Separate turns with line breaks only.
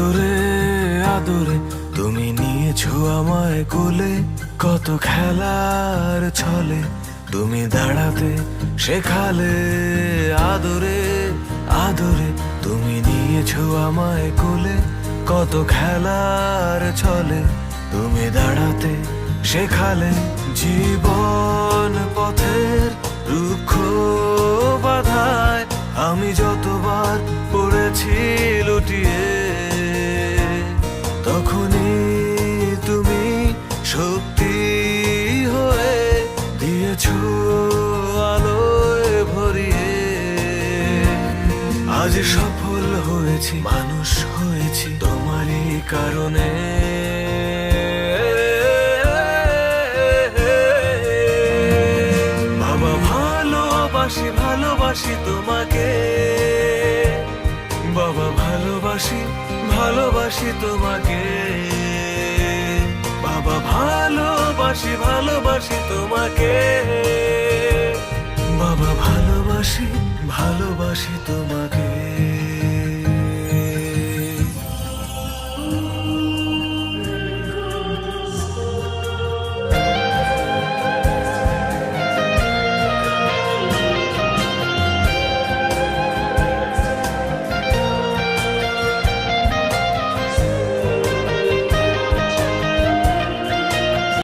আদরে আদরে তুমি নিয়েছো আমায় কোলে, কত খেলার ছলে তুমি দাঁড়াতে শেখালে। আদরে আদরে তুমি নিয়েছো আমায় কোলে, কত খেলার ছলে তুমি দাঁড়াতে শেখালে। জীবন পথের রুক্ষ বাধায় আমি যতবার পড়েছি লুটিয়ে, তখনই তুমি শক্তি হয়ে দিয়েছো আলোয় ভরিয়ে। আজ সফল হয়েছি, মানুষ হয়েছি তোমারই কারণে। বাবা ভালোবাসি ভালোবাসি তোমাকে, বাবা ভালোবাসি ভালোবাসি তোমাকে, বাবা ভালোবাসি ভালোবাসি তোমাকে, বাবা ভালোবাসি ভালোবাসি তোমাকে।